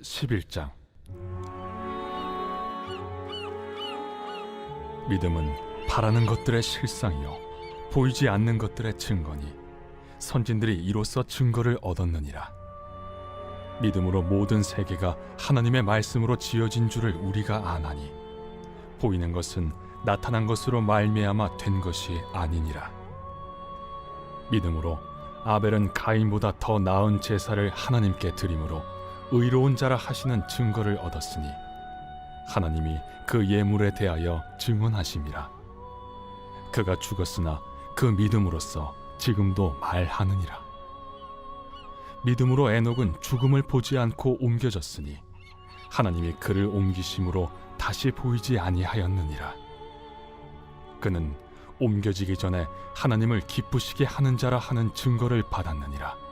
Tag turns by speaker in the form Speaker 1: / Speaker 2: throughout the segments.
Speaker 1: 11장. 믿음은 바라는 것들의 실상이요 보이지 않는 것들의 증거니 선진들이 이로써 증거를 얻었느니라. 믿음으로 모든 세계가 하나님의 말씀으로 지어진 줄을 우리가 아나니 보이는 것은 나타난 것으로 말미암아 된 것이 아니니라. 믿음으로 아벨은 가인보다 더 나은 제사를 하나님께 드림으로 의로운 자라 하시는 증거를 얻었으니 하나님이 그 예물에 대하여 증언하심이라. 그가 죽었으나 그 믿음으로써 지금도 말하느니라. 믿음으로 에녹은 죽음을 보지 않고 옮겨졌으니 하나님이 그를 옮기심으로 다시 보이지 아니하였느니라. 그는 옮겨지기 전에 하나님을 기쁘시게 하는 자라 하는 증거를 받았느니라.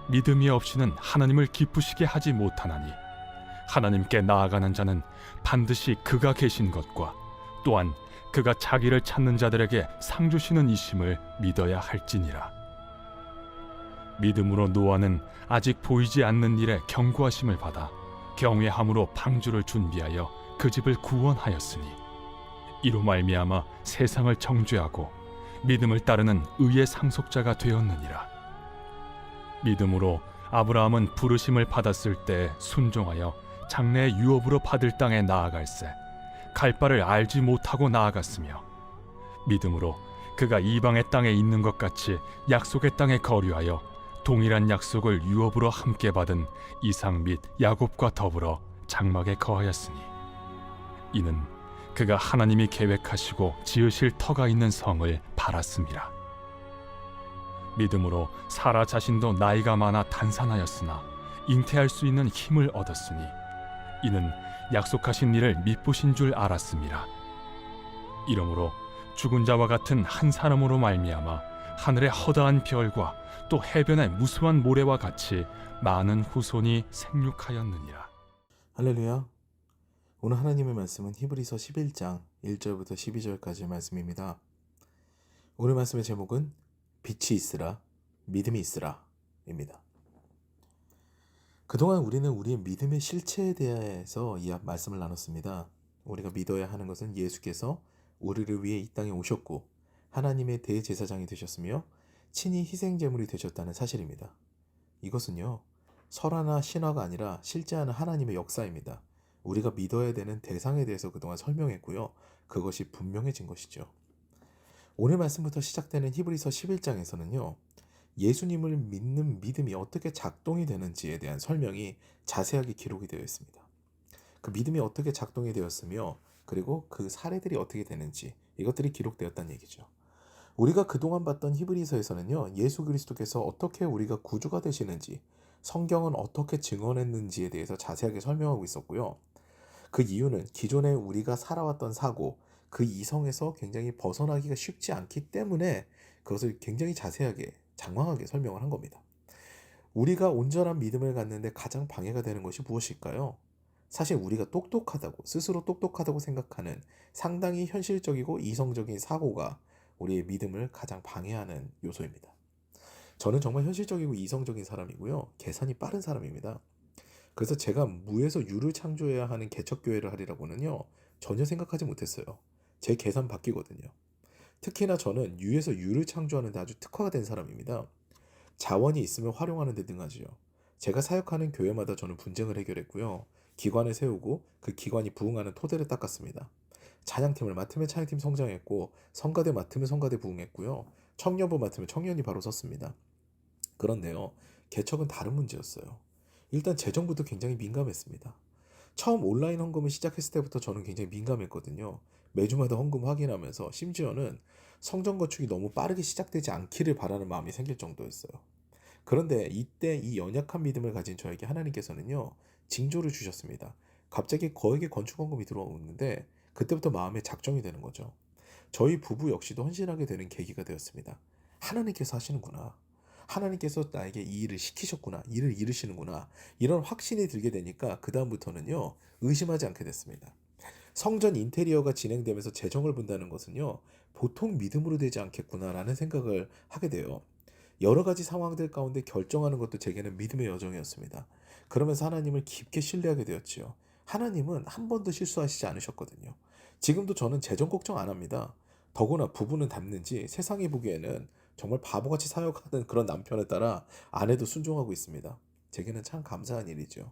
Speaker 1: 믿음이 없이는 하나님을 기쁘시게 하지 못하나니 하나님께 나아가는 자는 반드시 그가 계신 것과 또한 그가 자기를 찾는 자들에게 상 주시는 이심을 믿어야 할지니라. 믿음으로 노아는 아직 보이지 않는 일에 경고하심을 받아 경외함으로 방주를 준비하여 그 집을 구원하였으니 이로 말미암아 세상을 정죄하고 믿음을 따르는 의의 상속자가 되었느니라. 믿음으로 아브라함은 부르심을 받았을 때 순종하여 장래의 유업으로 받을 땅에 나아갈새 갈 바를 알지 못하고 나아갔으며 믿음으로 그가 이방의 땅에 있는 것 같이 약속의 땅에 거류하여 동일한 약속을 유업으로 함께 받은 이삭 및 야곱과 더불어 장막에 거하였으니 이는 그가 하나님이 계획하시고 지으실 터가 있는 성을 바랐음이라. 믿음으로 사라 자신도 나이가 많아 단산하였으나 잉태할 수 있는 힘을 얻었으니 이는 약속하신 일을 미쁘신 줄 알았음이라. 이러므로 죽은 자와 같은 한 사람으로 말미암아 하늘의 허다한 별과 또 해변의 무수한 모래와 같이 많은 후손이 생육하였느니라.
Speaker 2: 할렐루야. 오늘 하나님의 말씀은 히브리서 11장 1절부터 12절까지의 말씀입니다. 오늘 말씀의 제목은 빛이 있으라, 믿음이 있으라 입니다. 그동안 우리는 우리의 믿음의 실체에 대해서 이 말씀을 나눴습니다. 우리가 믿어야 하는 것은 예수께서 우리를 위해 이 땅에 오셨고 하나님의 대제사장이 되셨으며 친히 희생제물이 되셨다는 사실입니다. 이것은요, 설화나 신화가 아니라 실제하는 하나님의 역사입니다. 우리가 믿어야 되는 대상에 대해서 그동안 설명했고요. 그것이 분명해진 것이죠. 오늘 말씀부터 시작되는 히브리서 11장에서는요. 예수님을 믿는 믿음이 어떻게 작동이 되는지에 대한 설명이 자세하게 기록이 되어 있습니다. 그 믿음이 어떻게 작동이 되었으며 그리고 그 사례들이 어떻게 되는지 이것들이 기록되었다는 얘기죠. 우리가 그동안 봤던 히브리서에서는요. 예수 그리스도께서 어떻게 우리가 구주가 되시는지 성경은 어떻게 증언했는지에 대해서 자세하게 설명하고 있었고요. 그 이유는 기존에 우리가 살아왔던 사고, 그 이성에서 굉장히 벗어나기가 쉽지 않기 때문에 그것을 굉장히 자세하게 장황하게 설명을 한 겁니다. 우리가 온전한 믿음을 갖는데 가장 방해가 되는 것이 무엇일까요? 사실 우리가 똑똑하다고 스스로 똑똑하다고 생각하는 상당히 현실적이고 이성적인 사고가 우리의 믿음을 가장 방해하는 요소입니다. 저는 정말 현실적이고 이성적인 사람이고요. 계산이 빠른 사람입니다. 그래서 제가 무에서 유를 창조해야 하는 개척교회를 하리라고는요. 전혀 생각하지 못했어요. 제 계산 바뀌거든요. 특히나 저는 유에서 유를 창조하는 데 아주 특화가 된 사람입니다. 자원이 있으면 활용하는 데 능하지요. 제가 사역하는 교회마다 저는 분쟁을 해결했고요. 기관을 세우고 그 기관이 부흥하는 토대를 닦았습니다. 찬양팀을 맡으면 찬양팀 성장했고 성가대 맡으면 성가대 부흥했고요. 청년부 맡으면 청년이 바로 섰습니다. 그런데요. 개척은 다른 문제였어요. 일단 재정부터 굉장히 민감했습니다. 처음 온라인 헌금을 시작했을 때부터 저는 굉장히 민감했거든요. 매주마다 헌금 확인하면서 심지어는 성전 건축이 너무 빠르게 시작되지 않기를 바라는 마음이 생길 정도였어요. 그런데 이때 이 연약한 믿음을 가진 저에게 하나님께서는요. 징조를 주셨습니다. 갑자기 거액의 건축 헌금이 들어오는데 그때부터 마음에 작정이 되는 거죠. 저희 부부 역시도 헌신하게 되는 계기가 되었습니다. 하나님께서 하시는구나. 하나님께서 나에게 이 일을 시키셨구나. 일을 이루시는구나. 이런 확신이 들게 되니까 그 다음부터는요. 의심하지 않게 됐습니다. 성전 인테리어가 진행되면서 재정을 본다는 것은요. 보통 믿음으로 되지 않겠구나라는 생각을 하게 돼요. 여러 가지 상황들 가운데 결정하는 것도 제게는 믿음의 여정이었습니다. 그러면서 하나님을 깊게 신뢰하게 되었지요. 하나님은 한 번도 실수하시지 않으셨거든요. 지금도 저는 재정 걱정 안 합니다. 더구나 부부는 닮는지 세상이 보기에는 정말 바보같이 사역하는 그런 남편에 따라 아내도 순종하고 있습니다. 제게는 참 감사한 일이죠.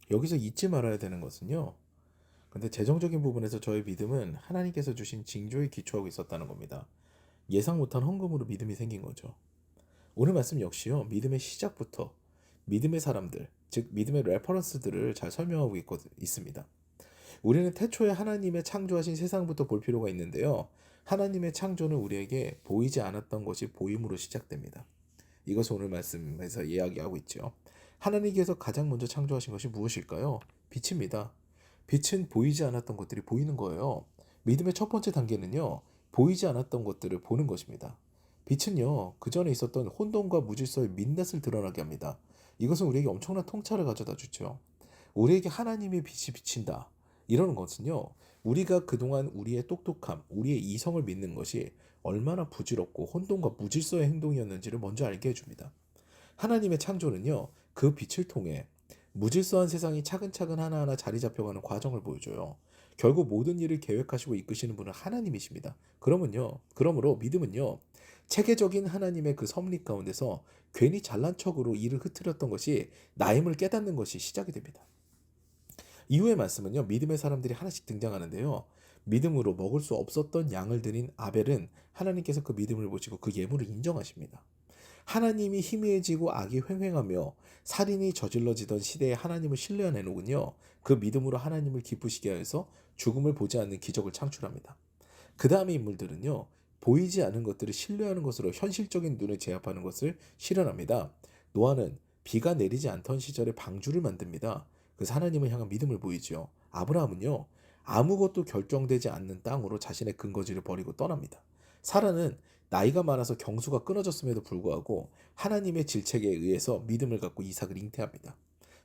Speaker 2: 여기서 잊지 말아야 되는 것은요. 근데 재정적인 부분에서 저의 믿음은 하나님께서 주신 징조에 기초하고 있었다는 겁니다. 예상 못한 헌금으로 믿음이 생긴 거죠. 오늘 말씀 역시요. 믿음의 시작부터 믿음의 사람들, 즉 믿음의 레퍼런스들을 잘 설명하고 있습니다. 우리는 태초에 하나님의 창조하신 세상부터 볼 필요가 있는데요. 하나님의 창조는 우리에게 보이지 않았던 것이 보임으로 시작됩니다. 이것을 오늘 말씀에서 이야기하고 있죠. 하나님께서 가장 먼저 창조하신 것이 무엇일까요? 빛입니다. 빛은 보이지 않았던 것들이 보이는 거예요. 믿음의 첫 번째 단계는요. 보이지 않았던 것들을 보는 것입니다. 빛은요. 그 전에 있었던 혼돈과 무질서의 민낯을 드러나게 합니다. 이것은 우리에게 엄청난 통찰을 가져다 주죠. 우리에게 하나님의 빛이 비친다. 이러는 것은요. 우리가 그동안 우리의 똑똑함, 우리의 이성을 믿는 것이 얼마나 부질없고 혼돈과 무질서의 행동이었는지를 먼저 알게 해줍니다. 하나님의 창조는요. 그 빛을 통해 무질서한 세상이 차근차근 하나하나 자리 잡혀가는 과정을 보여줘요. 결국 모든 일을 계획하시고 이끄시는 분은 하나님이십니다. 그러므로 믿음은요. 체계적인 하나님의 그 섭리 가운데서 괜히 잘난 척으로 일을 흐트렸던 것이 나임을 깨닫는 것이 시작이 됩니다. 이후의 말씀은요. 믿음의 사람들이 하나씩 등장하는데요. 믿음으로 먹을 수 없었던 양을 드린 아벨은 하나님께서 그 믿음을 보시고 그 예물을 인정하십니다. 하나님이 희미해지고 악이 횡행하며 살인이 저질러지던 시대에 하나님을 신뢰한 에녹은요. 그 믿음으로 하나님을 기쁘시게 하여서 죽음을 보지 않는 기적을 창출합니다. 그 다음의 인물들은요. 보이지 않은 것들을 신뢰하는 것으로 현실적인 눈에 제압하는 것을 실현합니다. 노아는 비가 내리지 않던 시절에 방주를 만듭니다. 그래서 하나님을 향한 믿음을 보이죠. 아브라함은요. 아무것도 결정되지 않는 땅으로 자신의 근거지를 버리고 떠납니다. 사라는 나이가 많아서 경수가 끊어졌음에도 불구하고 하나님의 질책에 의해서 믿음을 갖고 이삭을 잉태합니다.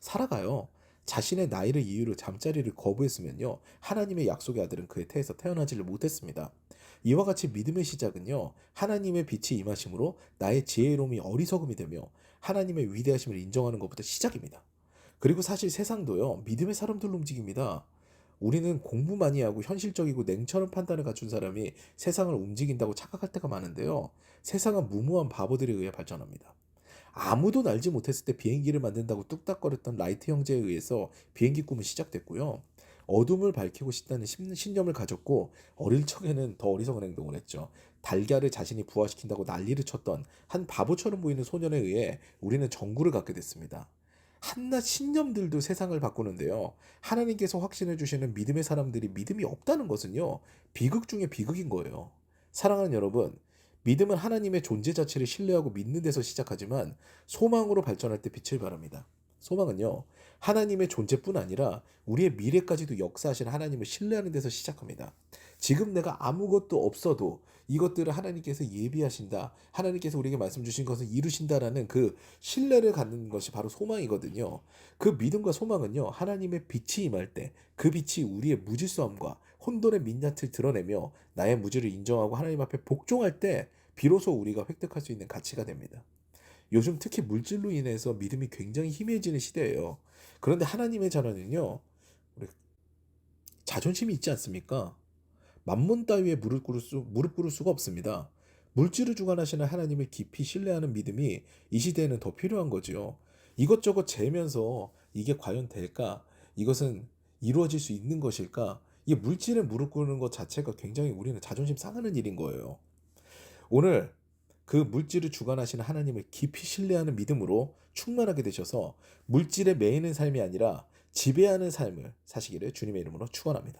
Speaker 2: 사라가요. 자신의 나이를 이유로 잠자리를 거부했으면요. 하나님의 약속의 아들은 그의 태에서 태어나지를 못했습니다. 이와 같이 믿음의 시작은요. 하나님의 빛이 임하심으로 나의 지혜로움이 어리석음이 되며 하나님의 위대하심을 인정하는 것부터 시작입니다. 그리고 사실 세상도요. 믿음의 사람들로 움직입니다. 우리는 공부 많이 하고 현실적이고 냉철한 판단을 갖춘 사람이 세상을 움직인다고 착각할 때가 많은데요. 세상은 무모한 바보들에 의해 발전합니다. 아무도 날지 못했을 때 비행기를 만든다고 뚝딱거렸던 라이트 형제에 의해서 비행기 꿈은 시작됐고요. 어둠을 밝히고 싶다는 신념을 가졌고 어릴 적에는 더 어리석은 행동을 했죠. 달걀을 자신이 부화시킨다고 난리를 쳤던 한 바보처럼 보이는 소년에 의해 우리는 정구를 갖게 됐습니다. 한낱 신념들도 세상을 바꾸는데요. 하나님께서 확신해 주시는 믿음의 사람들이 믿음이 없다는 것은요. 비극 중에 비극인 거예요. 사랑하는 여러분, 믿음은 하나님의 존재 자체를 신뢰하고 믿는 데서 시작하지만 소망으로 발전할 때 빛을 발합니다. 소망은요. 하나님의 존재뿐 아니라 우리의 미래까지도 역사하신 하나님을 신뢰하는 데서 시작합니다. 지금 내가 아무것도 없어도 이것들을 하나님께서 예비하신다. 하나님께서 우리에게 말씀 주신 것을 이루신다라는 그 신뢰를 갖는 것이 바로 소망이거든요. 그 믿음과 소망은요. 하나님의 빛이 임할 때 그 빛이 우리의 무질서함과 혼돈의 민낯을 드러내며 나의 무지를 인정하고 하나님 앞에 복종할 때 비로소 우리가 획득할 수 있는 가치가 됩니다. 요즘 특히 물질로 인해서 믿음이 굉장히 희미해지는 시대예요. 그런데 하나님의 자녀는요. 우리 자존심이 있지 않습니까? 만몬 따위에 무릎 꿇을 수가 없습니다. 물질을 주관하시는 하나님을 깊이 신뢰하는 믿음이 이 시대에는 더 필요한 거지요. 이것저것 재면서 이게 과연 될까? 이것은 이루어질 수 있는 것일까? 이 물질에 무릎 꿇는 것 자체가 굉장히 우리는 자존심 상하는 일인 거예요. 오늘 그 물질을 주관하시는 하나님을 깊이 신뢰하는 믿음으로 충만하게 되셔서 물질에 매이는 삶이 아니라 지배하는 삶을 사시기를 주님의 이름으로 축원합니다.